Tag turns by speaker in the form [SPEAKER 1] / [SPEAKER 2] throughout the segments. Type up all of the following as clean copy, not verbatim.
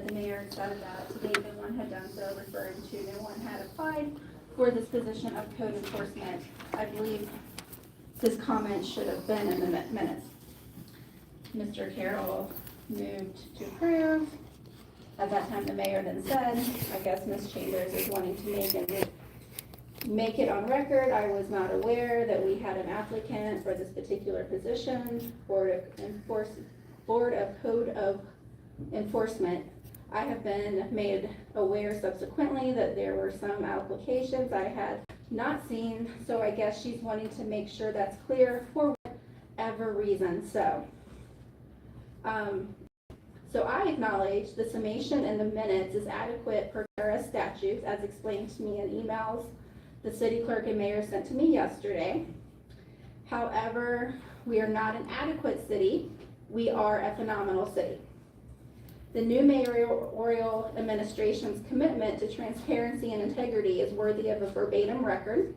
[SPEAKER 1] the mayor said that today no one had done so, referring to no one had applied for this position of code enforcement. I believe this comment should have been in the minutes. Mr. Carroll moved to approve. At that time, the mayor then said, I guess Ms. Chambers is wanting to make it on record. I was not aware that we had an applicant for this particular position, Board of Code of Enforcement. I have been made aware subsequently that there were some applications I had not seen, so I guess she's wanting to make sure that's clear for whatever reason. So I acknowledge the summation in the minutes is adequate per IRS statutes as explained to me in emails the city clerk and mayor sent to me yesterday. However, we are not an adequate city. We are a phenomenal city. The new mayoral administration's commitment to transparency and integrity is worthy of a verbatim record.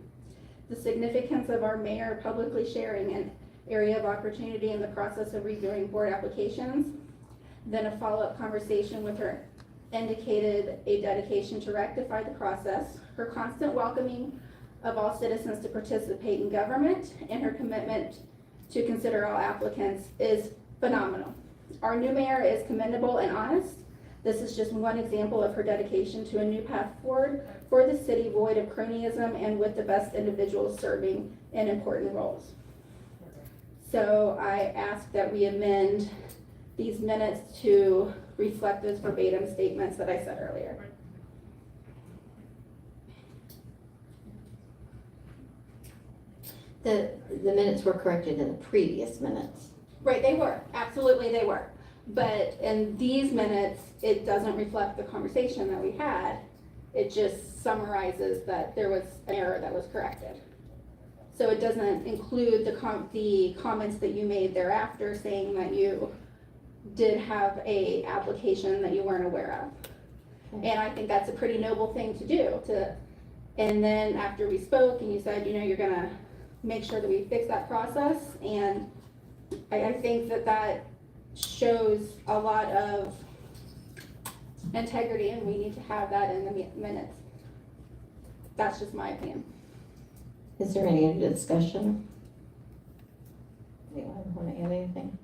[SPEAKER 1] The significance of our mayor publicly sharing an area of opportunity in the process of reviewing board applications, then a follow-up conversation with her indicated a dedication to rectify the process, her constant welcoming of all citizens to participate in government, and her commitment to consider all applicants is phenomenal. Our new mayor is commendable and honest. This is just one example of her dedication to a new path forward for the city void of cronyism and with the best individuals serving in important roles. So I ask that we amend these minutes to reflect those verbatim statements that I said earlier.
[SPEAKER 2] The minutes were corrected in the previous minutes.
[SPEAKER 1] Right, they were, absolutely they were. But in these minutes, it doesn't reflect the conversation that we had. It just summarizes that there was an error that was corrected. So it doesn't include the comments that you made thereafter saying that you did have a application that you weren't aware of. And I think that's a pretty noble thing to do. And then after we spoke and you said, you know, you're gonna make sure that we fix that process, and I think that shows a lot of integrity, and we need to have that in the minutes. That's just my opinion.
[SPEAKER 2] Is there any other discussion? Anyone want to add anything?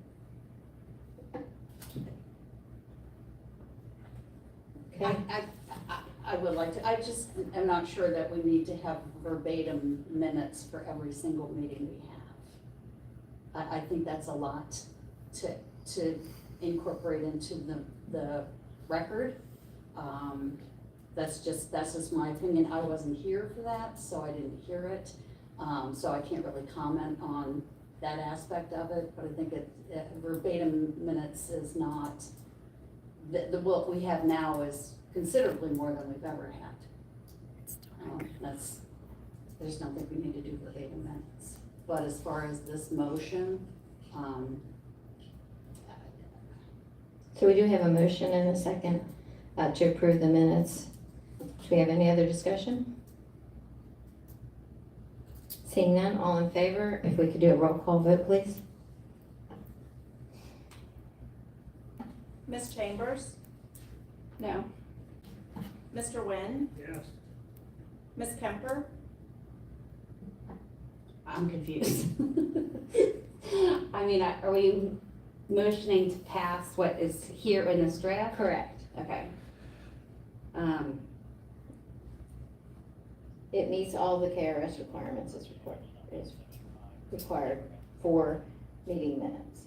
[SPEAKER 2] Okay.
[SPEAKER 3] I would like to, I just am not sure that we need to have verbatim minutes for every single meeting we have. I think that's a lot to incorporate into the record. That's just my opinion. I wasn't here for that, so I didn't hear it. So I can't really comment on that aspect of it, but I think verbatim minutes is not, what we have now is considerably more than we've ever had. There's nothing we need to do verbatim minutes. But as far as this motion,
[SPEAKER 2] So we do have a motion and a second to approve the minutes. Do we have any other discussion? Seeing none, all in favor, if we could do a roll call vote, please.
[SPEAKER 4] Ms. Chambers?
[SPEAKER 1] No.
[SPEAKER 4] Mr. Nguyen?
[SPEAKER 5] Yes.
[SPEAKER 4] Ms. Kemper?
[SPEAKER 3] I'm confused. I mean, are we motioning to pass what is here in this draft?
[SPEAKER 2] Correct.
[SPEAKER 3] Okay.
[SPEAKER 2] It meets all the KRS requirements is required for meeting minutes.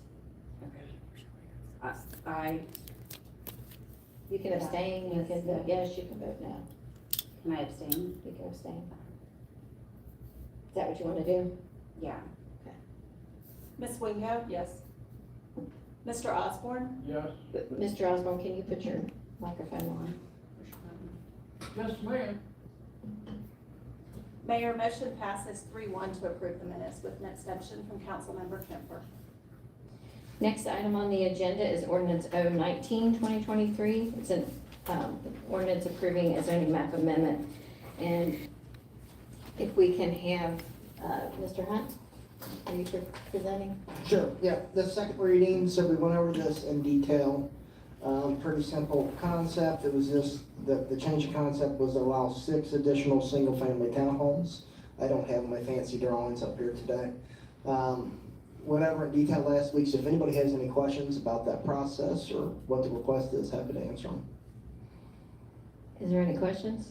[SPEAKER 2] You can abstain, you can vote yes, you can vote no.
[SPEAKER 3] Can I abstain?
[SPEAKER 2] You can abstain. Is that what you want to do?
[SPEAKER 3] Yeah.
[SPEAKER 4] Ms. Wingo?
[SPEAKER 3] Yes.
[SPEAKER 4] Mr. Osborne?
[SPEAKER 5] Yes.
[SPEAKER 2] Mr. Osborne, can you put your microphone on?
[SPEAKER 5] Yes, ma'am.
[SPEAKER 4] Mayor, motion passes 3-1 to approve the minutes with an abstention from Councilmember Kemper.
[SPEAKER 2] Next item on the agenda is ordinance 019-2023. It's an ordinance approving a zoning map amendment. And if we can have Mr. Hunt, are you presenting?
[SPEAKER 6] Sure, yeah, the second reading, so we went over this in detail Pretty simple concept. It was just, the change of concept was to allow 6 additional single-family townhomes. I don't have my fancy drawings up here today. Went over in detail last week, so if anybody has any questions about that process or what the request is, happy to answer them.
[SPEAKER 2] Is there any questions?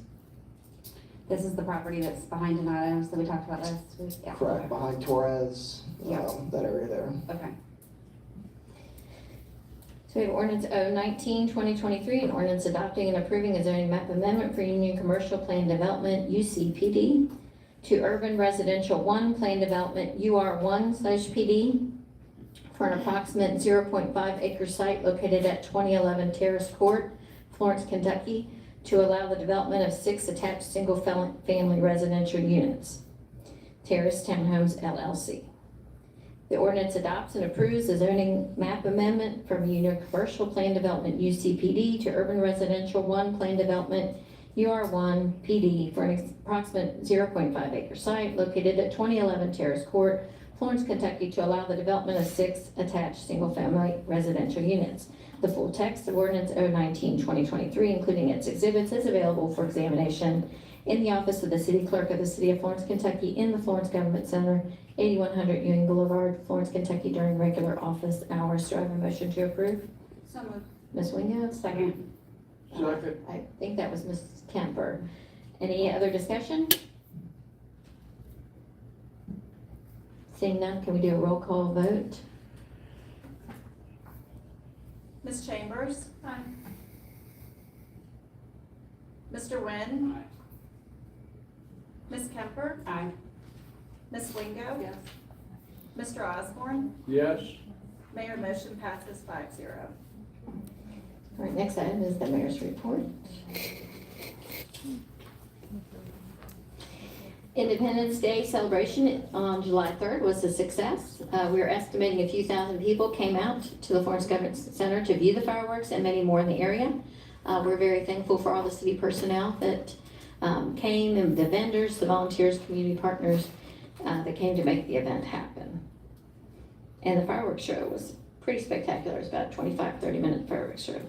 [SPEAKER 7] This is the property that's behind Donatos that we talked about last week? Yeah.
[SPEAKER 6] Correct, behind Torres,
[SPEAKER 7] Yeah.
[SPEAKER 6] that area there.
[SPEAKER 7] Okay.
[SPEAKER 2] So we have ordinance 019-2023, an ordinance adopting and approving a zoning map amendment for Union Commercial Plan Development, UCPD, to Urban Residential 1 Plan Development, UR1/PD, for an approximate 0.5 acre site located at 2011 Terrace Court, Florence, Kentucky, to allow the development of 6 attached single-family residential units. Terrace Townhomes LLC. The ordinance adopts and approves the zoning map amendment from Union Commercial Plan Development, UCPD, to Urban Residential 1 Plan Development, UR1PD, for an approximate 0.5 acre site located at 2011 Terrace Court, Florence, Kentucky, to allow the development of 6 attached single-family residential units. The full text of ordinance 019-2023, including its exhibits, is available for examination in the office of the city clerk of the city of Florence, Kentucky, in the Florence Government Center, 8100 Ewing Boulevard, Florence, Kentucky, during regular office hours. Do I have a motion to approve?
[SPEAKER 4] So moved.
[SPEAKER 2] Ms. Wingo?
[SPEAKER 7] Second.
[SPEAKER 5] Second.
[SPEAKER 2] I think that was Ms. Kemper. Any other discussion? Seeing none, can we do a roll call vote?
[SPEAKER 4] Ms. Chambers?
[SPEAKER 1] Aye.
[SPEAKER 4] Mr. Nguyen? Ms. Kemper?
[SPEAKER 7] Aye.
[SPEAKER 4] Ms. Wingo?
[SPEAKER 1] Yes.
[SPEAKER 4] Mr. Osborne?
[SPEAKER 5] Yes.
[SPEAKER 4] Mayor, motion passes 5-0.
[SPEAKER 2] All right, next item is the mayor's report. Independence Day celebration on July 3rd was a success. We're estimating a few thousand people came out to the Florence Government Center to view the fireworks and many more in the area. We're very thankful for all the city personnel that came, and the vendors, the volunteers, community partners that came to make the event happen. And the fireworks show was pretty spectacular. It was about a 25-30 minute fireworks show.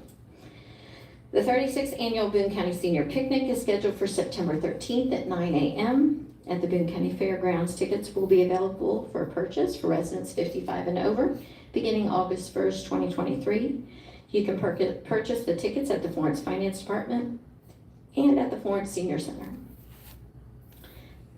[SPEAKER 2] The 36th Annual Boone County Senior Picnic is scheduled for September 13th at 9 a.m. at the Boone County Fairgrounds. Tickets will be available for purchase for residents 55 and over, beginning August 1st, 2023. You can purchase the tickets at the Florence Finance Department and at the Florence Senior Center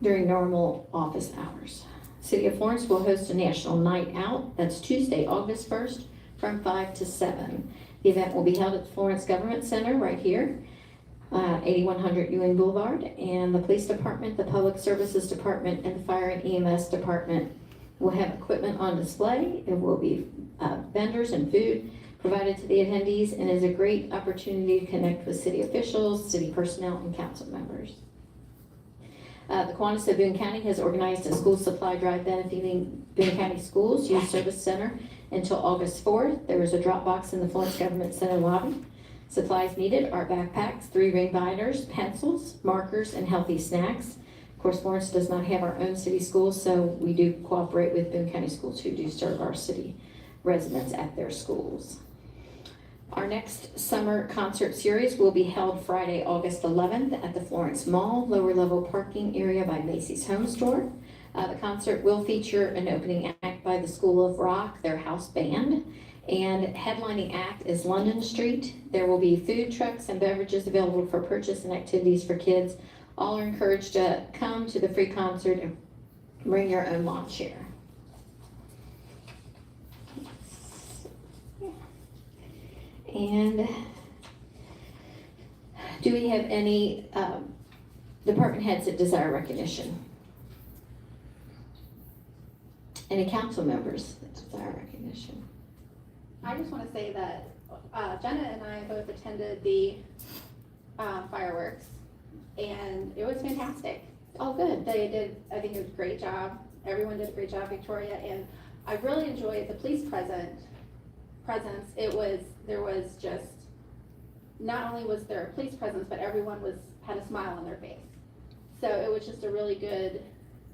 [SPEAKER 2] during normal office hours. City of Florence will host a national night out. That's Tuesday, August 1st from 5 to 7. The event will be held at the Florence Government Center right here, 8100 Ewing Boulevard, and the Police Department, the Public Services Department, and the Fire and EMS Department will have equipment on display. There will be vendors and food provided to the attendees, and is a great opportunity to connect with city officials, city personnel, and council members. The Kiwanis of Boone County has organized a school supply drive benefiting Boone County Schools Youth Service Center until August 4th. There is a drop box in the Florence Government Center lobby. Supplies needed are backpacks, 3-ring binders, pencils, markers, and healthy snacks. Of course, Florence does not have our own city schools, so we do cooperate with Boone County Schools, who do serve our city residents at their schools. Our next summer concert series will be held Friday, August 11th at the Florence Mall, lower level parking area by Macy's Home Store. The concert will feature an opening act by the School of Rock, their house band, and headlining act is London Street. There will be food trucks and beverages available for purchase and activities for kids. All are encouraged to come to the free concert and bring your own lawn chair. And do we have any department heads that desire recognition? Any council members that desire recognition?
[SPEAKER 1] I just want to say that Jenna and I both attended the fireworks, and it was fantastic.
[SPEAKER 2] Oh, good.
[SPEAKER 1] They did, I think it was a great job. Everyone did a great job, Victoria, and I really enjoyed the police presence. There was just, not only was there a police presence, but everyone had a smile on their face. So it was just a really good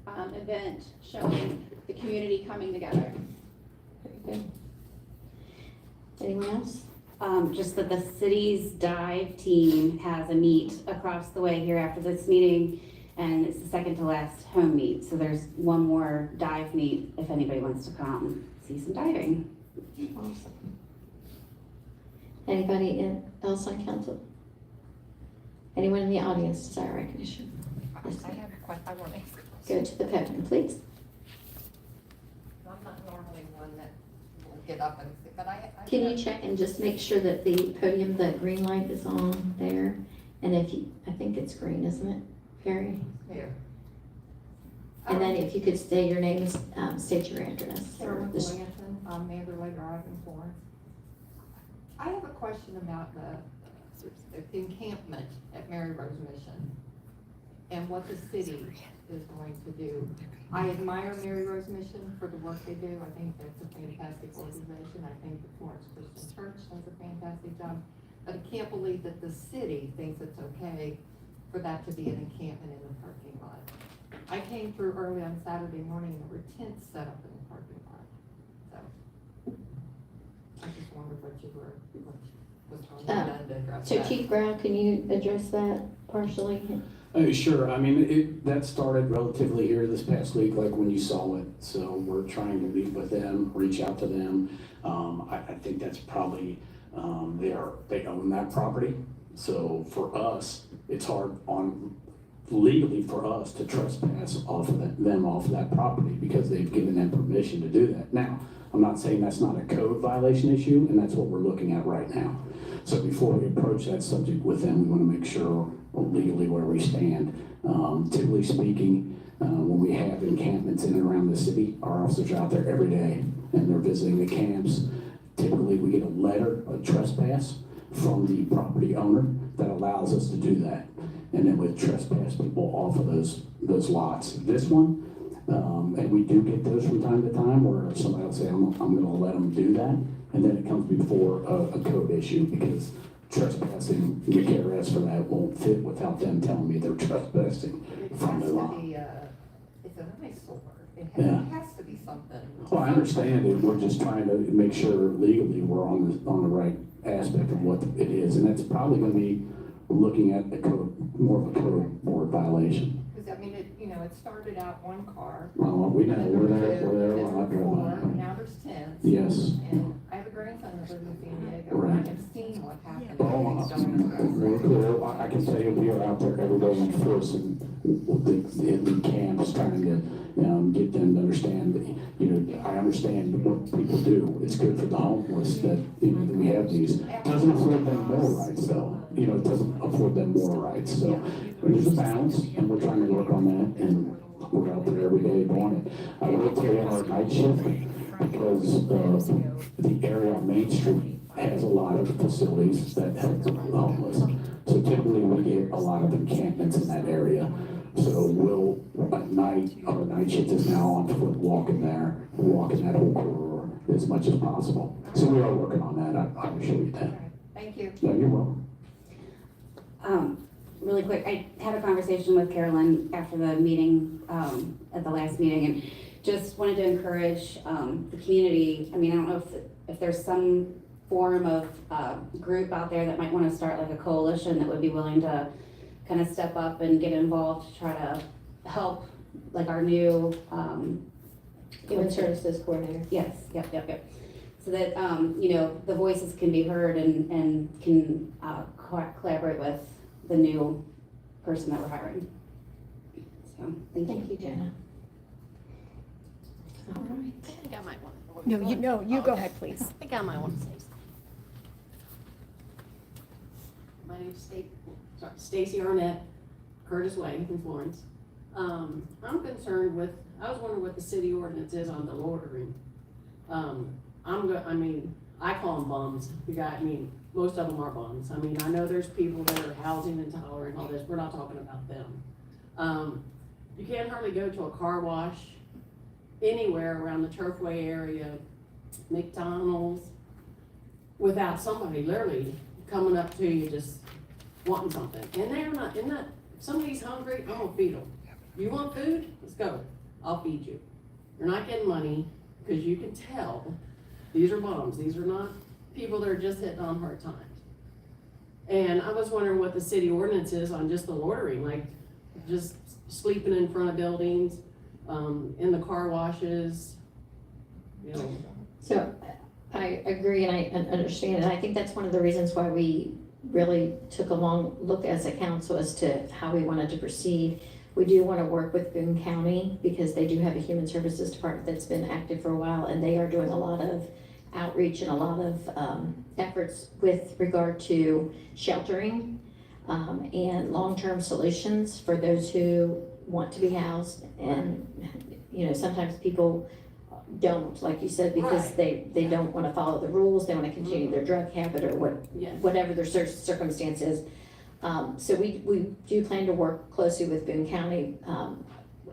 [SPEAKER 1] event showing the community coming together.
[SPEAKER 2] Very good. Anyone else?
[SPEAKER 7] just that the city's dive team has a meet across the way here after this meeting, and it's the second to last home meet, so there's one more dive meet if anybody wants to come see some diving.
[SPEAKER 2] Awesome. Anybody else on council? Anyone in the audience desire recognition? Yes,
[SPEAKER 8] I have a question, I want to ask.
[SPEAKER 2] go to the podium, please.
[SPEAKER 8] I'm not normally one that will get up and, but I.
[SPEAKER 2] Can you check and just make sure that the podium, the green light is on there? And if you, I think it's green, isn't it, Perry?
[SPEAKER 8] Here.
[SPEAKER 2] And then if you could say your name, state your address.
[SPEAKER 8] Sarah
[SPEAKER 2] or the-
[SPEAKER 8] Williamson, Manderley Drive in Florence. I have a question about the encampment at Mary Rose Mission and what the city is going to do. I admire Mary Rose Mission for the work they do. I think that's a fantastic organization. I think the Florence Christian Church does a fantastic job. But I can't believe that the city thinks it's okay for that to be an encampment in the parking lot. I came through early on Saturday morning, and there were tents set up in the parking lot. So I just wondered what was going on to address
[SPEAKER 2] So
[SPEAKER 8] that.
[SPEAKER 2] Chief Brown, can you address that partially?
[SPEAKER 9] Sure, I mean, that started relatively here this past week, like when you saw it, so we're trying to meet with them, reach out to them. I think that's probably, they own that property, so for us, it's hard legally for us to trespass off of them off of that property because they've given them permission to do that. Now, I'm not saying that's not a code violation issue, and that's what we're looking at right now. So before we approach that subject with them, we want to make sure legally where we stand. Typically speaking, when we have encampments in and around the city, our officers are out there every day and they're visiting the camps. Typically, we get a letter of trespass from the property owner that allows us to do that. And then we trespass people off of those lots. This one, and we do get those from time to time where somebody will say, I'm going to let them do that. And then it comes before a code issue because trespassing, the KRS for that won't fit without them telling me they're trespassing from the law.
[SPEAKER 8] It's an eyesore. It
[SPEAKER 9] Yeah.
[SPEAKER 8] has to be something.
[SPEAKER 9] Well, I understand it, we're just trying to make sure legally we're on the right aspect of what it is. And that's probably going to be looking at more of a code board violation.
[SPEAKER 8] Because, I mean, it started out one car.
[SPEAKER 9] Well, we know,
[SPEAKER 8] then
[SPEAKER 9] we're
[SPEAKER 8] there
[SPEAKER 9] there a
[SPEAKER 8] were
[SPEAKER 9] lot.
[SPEAKER 8] four, now there's 10.
[SPEAKER 9] Yes.
[SPEAKER 8] And I have a grandson that lives in San Diego,
[SPEAKER 9] Right.
[SPEAKER 8] and I have seen what happened.
[SPEAKER 9] We're clear. I can tell you, we are out there every day enforcing the camps, trying to get them to understand that, I understand what people do. It's good for the homeless that, that we have these. It doesn't afford them more rights though. It doesn't afford them more rights. So there's a balance and we're trying to work on that and we're out there every day doing it. I will tell you on our night shift, because the area on Main Street has a lot of facilities that help the homeless. So typically we get a lot of encampments in that area. So we'll, at night, our night shift is now on foot walking there, walking that whole corridor as much as possible. So we are working on that, I assure you that.
[SPEAKER 8] Thank you.
[SPEAKER 9] No, you're welcome.
[SPEAKER 7] Really quick, I had a conversation with Carolyn after the meeting, at the last meeting, and just wanted to encourage, the community. I mean, I don't know if there's some form of, group out there that might want to start like a coalition that would be willing to kind of step up and get involved to try to help, like our new,
[SPEAKER 2] Human Services Coordinator.
[SPEAKER 7] yes, yep. So that, the voices can be heard and can, collaborate with the new person that we're hiring. So, thank you.
[SPEAKER 2] Jenna. All right.
[SPEAKER 10] I think I might want to.
[SPEAKER 8] No, you go
[SPEAKER 10] Okay.
[SPEAKER 8] ahead, please.
[SPEAKER 10] I think I might want to say something. My name's Stacy Arnett, Curtis Way in Florence. I'm concerned with, I was wondering what the city ordinance is on the loitering. I call them bums. Most of them are bums. I know there's people that are housing intolerant and all this. We're not talking about them. You can't hardly go to a car wash anywhere around the Turfway area, McDonald's, without somebody literally coming up to you just wanting something. And if somebody's hungry, I'm gonna feed them. You want food? Let's go. I'll feed you. You're not getting money, because you can tell these are bums. These are not people that are just hitting on hard times. And I was wondering what the city ordinance is on just the loitering, like just sleeping in front of buildings, in the car washes, you know.
[SPEAKER 2] So I agree and I understand, and I think that's one of the reasons why we really took a long look as a council as to how we wanted to proceed. We do want to work with Boone County because they do have a human services department that's been active for a while, and they are doing a lot of outreach and a lot of efforts with regard to sheltering and long-term solutions for those who want to be housed. And, you know, sometimes people don't, like you said, because they don't want to follow the rules, they want to continue their drug habit or whatever their circumstance is. So we do plan to work closely with Boone County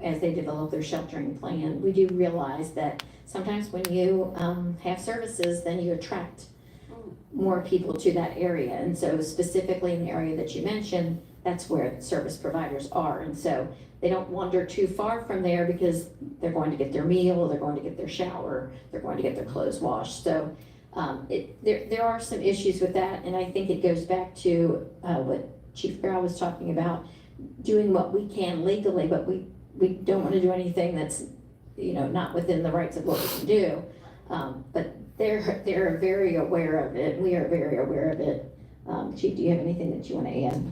[SPEAKER 2] as they develop their sheltering plan. We do realize that sometimes when you have services, then you attract more people to that area. And so specifically in the area that you mentioned, that's where service providers are. And so they don't wander too far from there because they're going to get their meal, they're going to get their shower, they're going to get their clothes washed. So there are some issues with that. And I think it goes back to what Chief Carroll was talking about, doing what we can legally, but we don't want to do anything that's, you know, not within the rights of what we can do. But they're very aware of it. We are very aware of it. Chief, do you have anything that you want to add?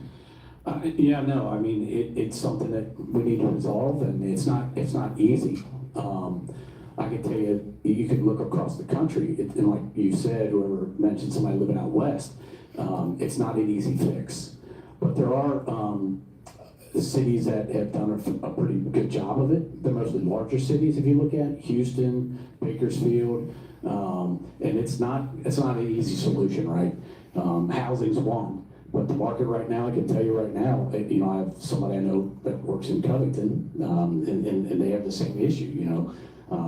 [SPEAKER 9] Yeah, no, I mean, it's something that we need to resolve, and it's not easy. I can tell you, you can look across the country, and like you said, whoever mentioned somebody living out west, it's not an easy fix. But there are cities that have done a pretty good job of it. They're mostly larger cities, if you look at Houston, Bakersfield, and it's not an easy solution, right? Housing's one. But the market right now, I can tell you right now, you know, I have somebody I know that works in Covington, and they have the same issue, you know.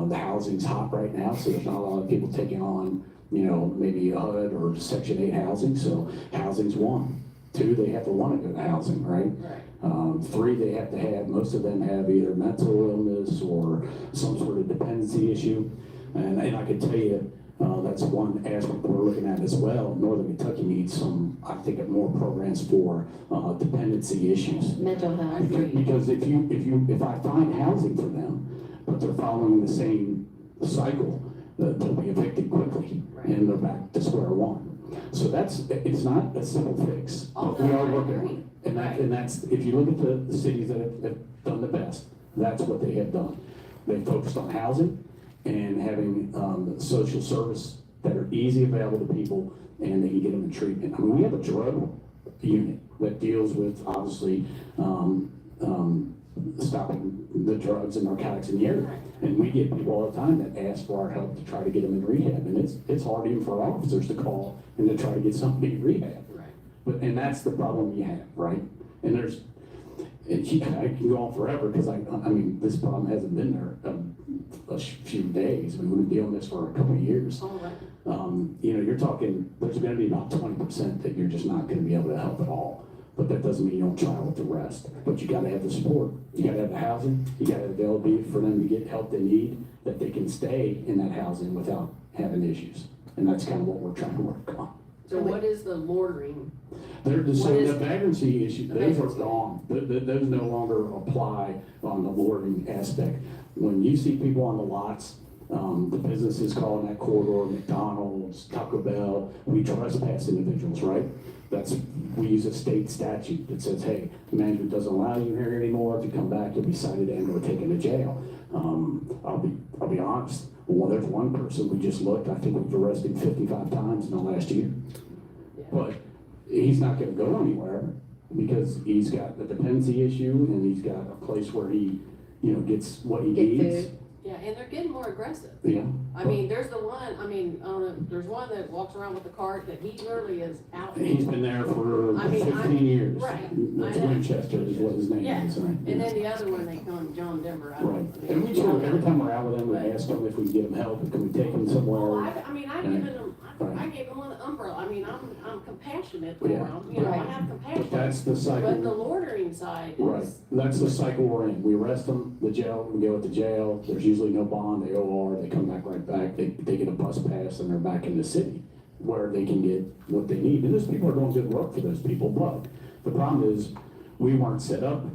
[SPEAKER 9] The housing's hot right now, so there's not a lot of people taking on, you know, maybe HUD or Section 8 housing, so housing's one. 2, they have to want to go to housing, right? 3, they have to have, most of them have either mental illness or some sort of dependency issue. And I can tell you, that's one aspect that we're looking at as well. Northern Kentucky needs some, I think, more programs for dependency issues.
[SPEAKER 2] Mental health.
[SPEAKER 9] Because if I find housing for them, but they're following the same cycle, they'll be evicted quickly, and they're back to square one. So it's not a simple fix, but we are working on it. And that's, if you look at the cities that have done the best, that's what they have done. They focused on housing and having social service that are easy available to people, and they can get them in treatment. I mean, we have a drug unit that deals with, obviously, stopping the drugs and narcotics in the area. And we get people all the time that ask for our help to try to get them in rehab. And it's hard even for our officers to call and to try to get somebody in rehab. And that's the problem you have, right? And I can go on forever because I mean, this problem hasn't been there a few days. I mean, we've been dealing with this for a couple of years. You know, you're talking, there's going to be about 20% that you're just not going to be able to help at all. But that doesn't mean you don't try with the rest. But you got to have the support. You got to have the housing. You got to have the availability for them to get help they need, that they can stay in that housing without having issues. And that's kind of what we're trying to work on.
[SPEAKER 10] So what is the loitering?
[SPEAKER 9] So the vagrancy issue, those are gone. Those no longer apply on the loitering aspect. When you see people on the lots, the businesses calling that corridor, McDonald's, Taco Bell, we trespass individuals, right? We use a state statute that says, hey, management doesn't allow you here anymore. If you come back, you'll be cited and or taken to jail. I'll be honest. Well, there's one person we just looked. I think we've arrested 55 times in the last year. But he's not going to go anywhere because he's got a dependency issue and he's got a place where he, you know, gets what he needs.
[SPEAKER 2] Food.
[SPEAKER 10] Yeah, and they're getting more aggressive.
[SPEAKER 9] Yeah.
[SPEAKER 10] I mean, there's the one, there's one that walks around with a cart that he literally is out.
[SPEAKER 9] He's been there for 15 years.
[SPEAKER 10] Right.
[SPEAKER 9] That's Winchester is what his name
[SPEAKER 10] Yeah.
[SPEAKER 9] is. Right?
[SPEAKER 10] And then the other one, they call him John Denver.
[SPEAKER 9] Right. And we do, every time we're out with them, we ask them if we can get them help, and can we take them somewhere.
[SPEAKER 10] Well, I gave them an umbrella. I mean, I'm compassionate for them. You know, I have compassion.
[SPEAKER 9] But that's the cycle.
[SPEAKER 10] But the loitering side
[SPEAKER 9] Right.
[SPEAKER 10] is.
[SPEAKER 9] That's the cycle we're in. We arrest them, the jail, we go to jail. There's usually no bond, they OR, they come back right back. They get a bus pass and they're back in the city. where they can get what they need. And those people are doing good work for those people, but the problem is, we weren't set up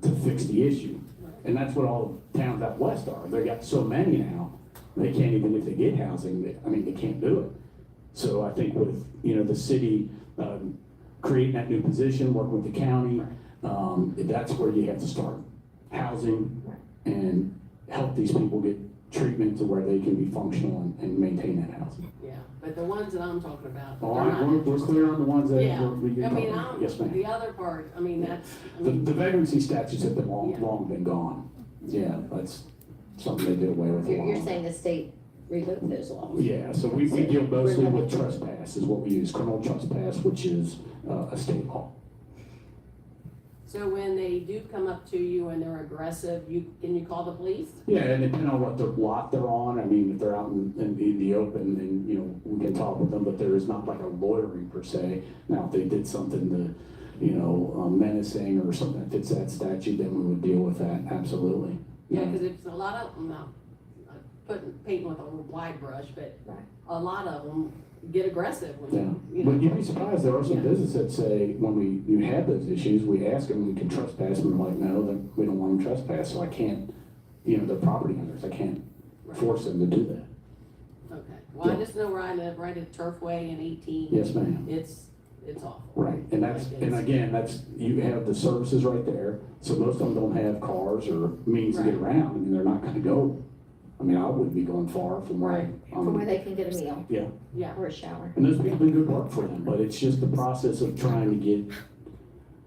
[SPEAKER 9] to fix the issue. And that's what all towns out west are. They got so many now, they can't even, if they get housing, they can't do it. So I think with, the city creating that new position, working with the county, that's where you have to start. Housing and help these people get treatment to where they can be functional and maintain that housing.
[SPEAKER 10] Yeah, but the ones that I'm talking about.
[SPEAKER 9] All
[SPEAKER 10] they're
[SPEAKER 9] right,
[SPEAKER 10] not-
[SPEAKER 9] we're clear on the ones that
[SPEAKER 10] Yeah,
[SPEAKER 9] we can
[SPEAKER 10] I mean,
[SPEAKER 9] talk about. Yes, ma'am.
[SPEAKER 10] the other part, that's,
[SPEAKER 9] The vagrancy statutes have been
[SPEAKER 10] Yeah.
[SPEAKER 9] long been gone. Yeah, that's something they did away with a
[SPEAKER 2] You're,
[SPEAKER 9] while
[SPEAKER 2] you're
[SPEAKER 9] ago.
[SPEAKER 2] saying the state revoked those laws?
[SPEAKER 9] Yeah, so we deal mostly with trespass is what we use, criminal trespass, which is a state law.
[SPEAKER 10] so when they do come up to you and they're aggressive, can you call the police?
[SPEAKER 9] Yeah, and depending on what lot they're on, if they're out in the open, then, we can talk with them, but there is not like a lawyering per se. Now, if they did something to, menacing or something that fits that statute, then we would deal with that, absolutely.
[SPEAKER 10] Yeah, because it's a lot of, I'm not painting with a wide brush, but
[SPEAKER 2] Right.
[SPEAKER 10] a lot of them get aggressive
[SPEAKER 9] Yeah,
[SPEAKER 10] when you
[SPEAKER 9] but you'd be surprised, there are some
[SPEAKER 10] Yeah.
[SPEAKER 9] businesses that say, when you have those issues, we ask them, we can trespass, and they're like, no, then we don't want them trespass, so I can't, they're property owners, I can't force them to do that.
[SPEAKER 10] Okay, well, I
[SPEAKER 9] Yeah.
[SPEAKER 10] just know where I live, right at Turfway and 18.
[SPEAKER 9] Yes, ma'am.
[SPEAKER 10] It's awful.
[SPEAKER 9] Right, and you have the services right there, so most of them don't have cars or means to get
[SPEAKER 10] Right.
[SPEAKER 9] around, they're not gonna go, I wouldn't be going far from where,
[SPEAKER 10] Right.
[SPEAKER 2] From where they can get a meal
[SPEAKER 10] Yeah,
[SPEAKER 2] or a shower.
[SPEAKER 9] and those people do good work for them, but it's just the process of trying to get,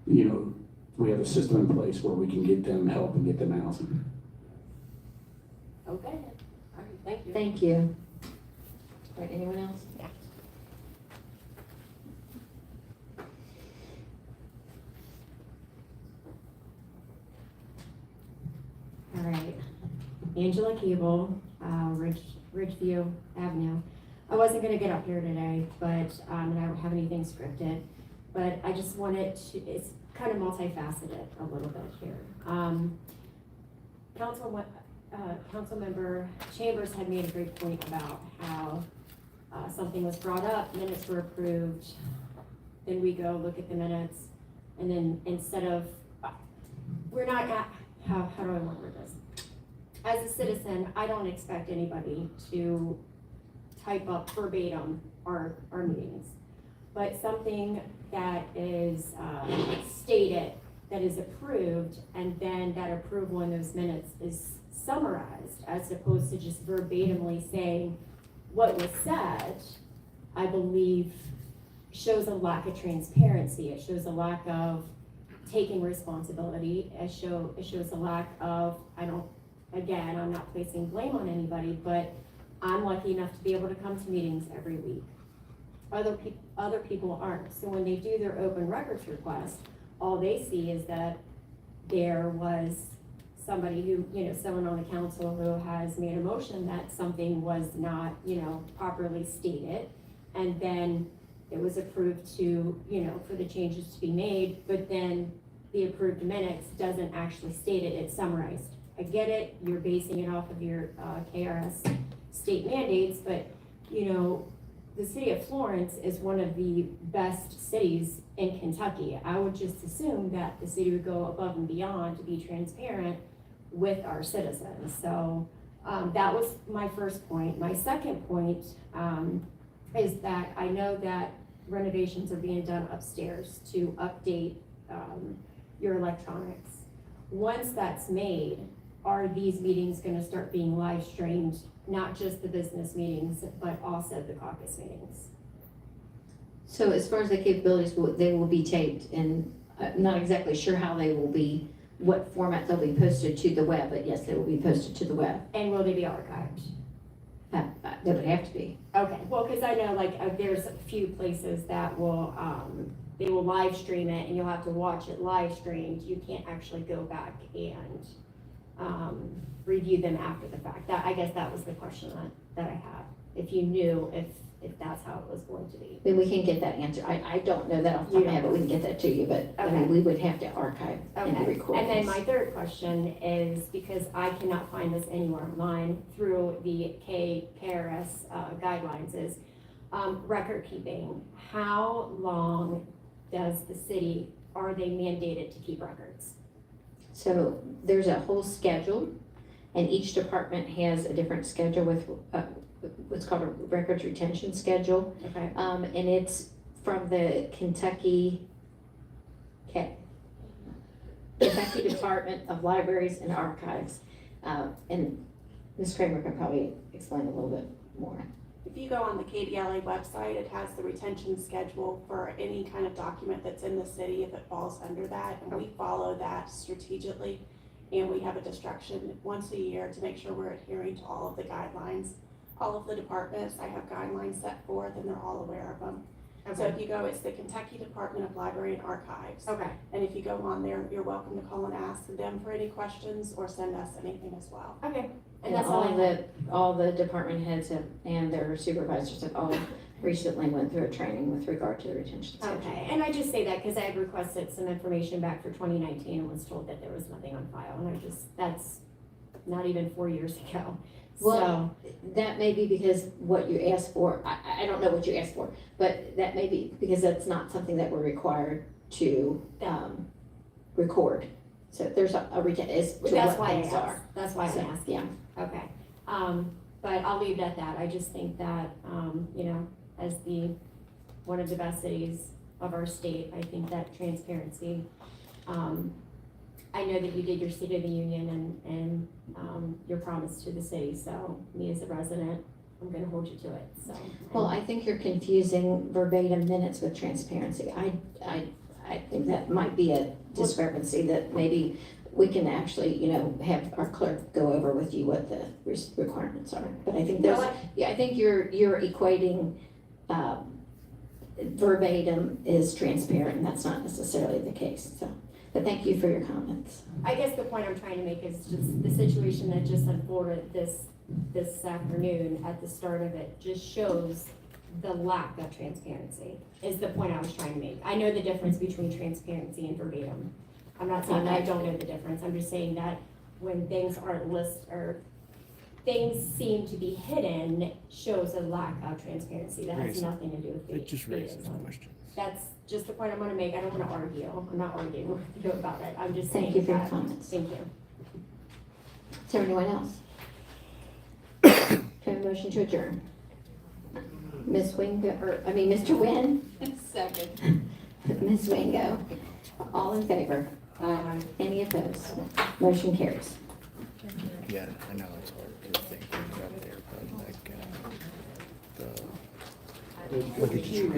[SPEAKER 9] we have a system in place where we can get them help and get them housing.
[SPEAKER 10] okay, all right, thank you.
[SPEAKER 2] Thank you. All right, anyone else?
[SPEAKER 11] All right, Angela Cable, Ridgeview Avenue. I wasn't gonna get up here today, but, and I don't have anything scripted, but I just wanted to, it's kind of multifaceted a little bit here. Councilmember Chambers had made a great point about how, something was brought up, minutes were approved, then we go look at the minutes, and then instead of, we're not at, how do I want to word this? As a citizen, I don't expect anybody to type up verbatim our meetings. But something that is stated, that is approved, and then that approval in those minutes is summarized, as opposed to just verbatimly saying what was said, I believe shows a lack of transparency. It shows a lack of taking responsibility. It shows a lack of, I'm not placing blame on anybody, but I'm lucky enough to be able to come to meetings every week. Other people aren't. So when they do their open records request, all they see is that there was somebody who, someone on the council who has made a motion that something was not, properly stated. And then it was approved to, for the changes to be made, but then the approved minutes doesn't actually state it, it's summarized. I get it, you're basing it off of your KRS state mandates, but, the city of Florence is one of the best cities in Kentucky. I would just assume that the city would go above and beyond to be transparent with our citizens. So that was my first point. My second point is that I know that renovations are being done upstairs to update your electronics. Once that's made, are these meetings gonna start being live streamed, not just the business meetings, but also the caucus meetings?
[SPEAKER 2] So as far as the capabilities, they will be taped, and I'm not exactly sure how they will be, what format they'll be posted to the web, but yes, they will be posted to the web.
[SPEAKER 11] And will they be archived?
[SPEAKER 2] They would have to be.
[SPEAKER 11] Okay, well, because I know there's a few places that will, they will live stream it and you'll have to watch it live streamed. You can't actually go back and review them after the fact. I guess that was the question that I had. If you knew if that's how it was going to be.
[SPEAKER 2] I mean, we can get that answer. I don't know that off the top of my head, but we can get that to you, but I mean,
[SPEAKER 11] Okay.
[SPEAKER 2] we would have to archive and
[SPEAKER 11] Okay,
[SPEAKER 2] record.
[SPEAKER 11] and then my third question is, because I cannot find this anywhere online through the KRS guidelines, is record keeping, how long does the city, are they mandated to keep records?
[SPEAKER 2] So there's a whole schedule, and each department has a different schedule with what's called a records retention schedule.
[SPEAKER 11] Okay.
[SPEAKER 2] And it's from the Kentucky Department of Libraries and Archives. And Ms. Kramer can probably explain a little bit more.
[SPEAKER 4] If you go on the KDLA website, it has the retention schedule for any kind of document that's in the city if it falls under that. And we follow that strategically. And we have a destruction once a year to make sure we're adhering to all of the guidelines. All of the departments, I have guidelines set forth and they're all aware of them. So if you go, it's the Kentucky Department of Library and Archives.
[SPEAKER 11] Okay.
[SPEAKER 4] And if you go on there, you're welcome to call and ask them for any questions or send us anything as well.
[SPEAKER 11] Okay. And
[SPEAKER 2] And
[SPEAKER 11] that's all I have.
[SPEAKER 2] all the department heads have, and their supervisors have all recently went through a training with regard to the retention schedule.
[SPEAKER 11] Okay, and I just say that because I had requested some information back for 2019 and was told that there was nothing on file, and that's not even 4 years ago.
[SPEAKER 2] Well, that may be because what you asked for, I don't know what you asked for, but that may be because that's not something that we're required to, record. So there's a as to
[SPEAKER 11] That's
[SPEAKER 2] what
[SPEAKER 11] why I
[SPEAKER 2] things are.
[SPEAKER 11] asked, that's why
[SPEAKER 2] So,
[SPEAKER 11] I'm asking.
[SPEAKER 2] yeah.
[SPEAKER 11] Okay, but I'll leave it at that. I just think that, you know, as one of the best cities of our state, I think that transparency, I know that you did your State of the Union and your promise to the city, so me as a resident, I'm gonna hold you to it, so.
[SPEAKER 2] Well, I think you're confusing verbatim minutes with transparency. I think that might be a discrepancy that maybe we can actually, you know, have our clerk go over with you what the requirements are. But I think there's, yeah, I think you're equating, verbatim is transparent, and that's not necessarily the case, so. But thank you for your comments.
[SPEAKER 11] I guess the point I'm trying to make is just the situation that just unfolded this afternoon at the start of it just shows the lack of transparency, is the point I was trying to make. I know the difference between transparency and verbatim. I'm not saying that I don't know the difference, I'm just saying that when things aren't listed, or things seem to be hidden, shows a lack of transparency. That has nothing to do with
[SPEAKER 12] It just raises
[SPEAKER 11] verbatim.
[SPEAKER 12] questions.
[SPEAKER 11] That's just the point I'm gonna make. I don't wanna argue. I'm not arguing with you about it. I'm just saying
[SPEAKER 2] Thank you for your
[SPEAKER 11] that.
[SPEAKER 2] comments.
[SPEAKER 11] Thank you.
[SPEAKER 2] Is there anyone else? Can I have a motion to adjourn? Ms. Wingo, Mr. Wynn?
[SPEAKER 8] Second.
[SPEAKER 2] Ms. Wingo? All in favor? Any opposed? Motion carries.
[SPEAKER 12] Yeah, I know it's hard to think things out there, but like, look at you.